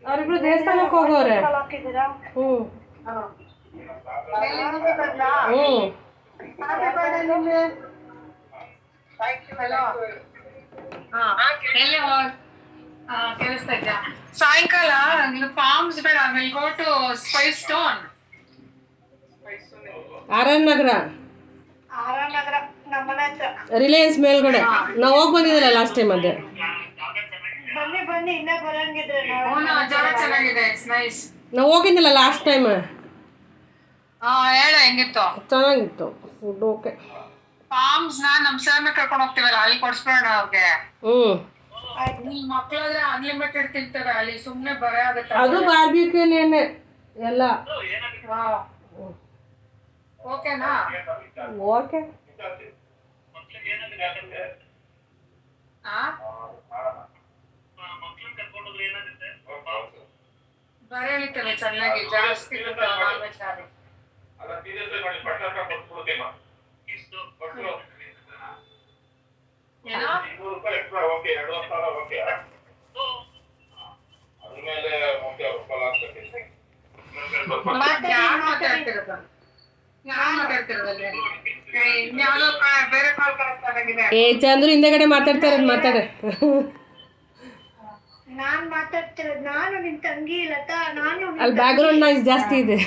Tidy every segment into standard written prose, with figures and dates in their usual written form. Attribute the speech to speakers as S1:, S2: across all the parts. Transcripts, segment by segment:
S1: ಅವರಿಬ್ರು ದೇವಸ್ಥಾನಕ್ಕೆ ಹೋಗೋರೆ. ಹ್ಞೂ
S2: ಕೇಳಿಸ್ತಾ ಇದ್ಯಾ? ಸಾಯಂಕಾಲ ಫಾರ್ಮ್ಸ್ ಬೇಡ, will go to spice stone.
S1: R Nagar Reliance ಮೇಲ್ಗಡೆ ನಾವು ಹೋಗಿ ಬಂದಿದ್ದಲ್ಲ ಲಾಸ್ಟ್ ಟೈಮ್. ಅದೇ
S2: ಜಾಗ ಚೆನ್ನಾಗಿದೆ, ಇಟ್ಸ್ ನೈಸ್.
S1: ನಾವು ಹೋಗಿದ್ದಿಲ್ಲ ಲಾಸ್ಟ್ ಟೈಮ್.
S2: ಹೇಳ ಹೆಂಗಿತ್ತು?
S1: ಚೆನ್ನಾಗಿತ್ತು ಫುಡ್. ಓಕೆ.
S2: ಫಾರ್ಮ್ಸ್ ನಮ್ ಸರ್ನ ಕರ್ಕೊಂಡು ಹೋಗ್ತೀವಲ್ಲ, ಅಲ್ಲಿ ಕೊಡ್ಸ್ಬಿಡೋಣ ಅವ್ರಿಗೆ. ನಿಮ್ ಮಕ್ಳಾದ್ರೆ ಅನ್ಲಿಮಿಟೆಡ್ ತಿಂತಾರೆ, ಅಲ್ಲಿ ಸುಮ್ನೆ ಬರ ಆಗುತ್ತೆ.
S1: ಅದು ಬಾರ್ಬಿಕ್ಯೂನೇನೆ ಎಲ್ಲ.
S2: ಓಕೆನಾ?
S1: ಓಕೆ.
S2: ಬರ ಇರ್ತವೆ ಚೆನ್ನಾಗಿ, ಜಾಸ್ತಿ ನಾನ್ ವೆಜ್ ಆಗಿ.
S1: ಏ ಚಂದ್ರು ಹಿಂದೆಗಡೆ ಮಾತಾಡ್ತಾರದು ಮಾತಾಡ.
S3: ನಾನು ನಿನ್ ತಂಗಿ ಲತಾ, ನಾನು
S1: ಅಲ್ಲಿ ಬ್ಯಾಕ್ಗ್ರೌಂಡ್ ನಾಯ್ಸ್ ಜಾಸ್ತಿ ಇದೆ.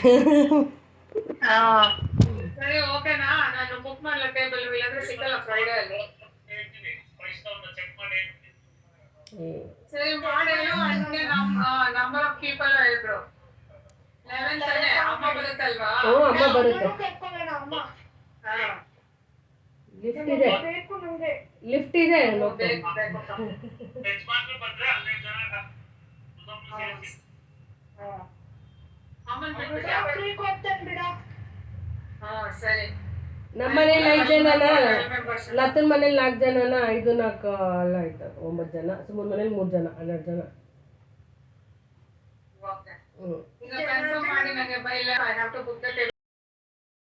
S2: ಸರಿ ಓಕೆನಾ? ನಾನು ಬುಕ್ ಮಾಡಲ ಟೇಬಲ್, ಇಲ್ಲಾಂದ್ರೆ ಸಿಗಲ್ಲ ಫ್ರೈಡೇ ಅಲ್ಲಿ. ಸರಿ ಮಾಡಿ. ನಂಬರ್ ಆಫ್ ಪೀಪಲ್ ಹೇಳಿದ್ರು 11 ತಾನೆ. ಅಮ್ಮ ಬರುತ್ತಲ್ವಾ?
S1: ಅಮ್ಮ ಬರುತ್ತೆ. ಲಿಫ್ಟ್ ಇದೆ, ಲಿಫ್ಟ್ ಇದೆ.
S2: ಸರಿ.
S1: ನಮ್ಮ ಮನೇಲಿ 5 ಜನನ, ಲತನ ಮನೇಲಿ 4 ಜನನ, 5 4 ಅಲ್ಲ ಆಯ್ತು 9 ಜನ. ಸುಮ್ಮನೆ ಮನೇಲಿ 3 ಜನ, 12 ಜನ.
S2: ಈಗ ಕನ್ಫರ್ಮ್ ಮಾಡಿ ನನಗೆ bye. I have to book the table.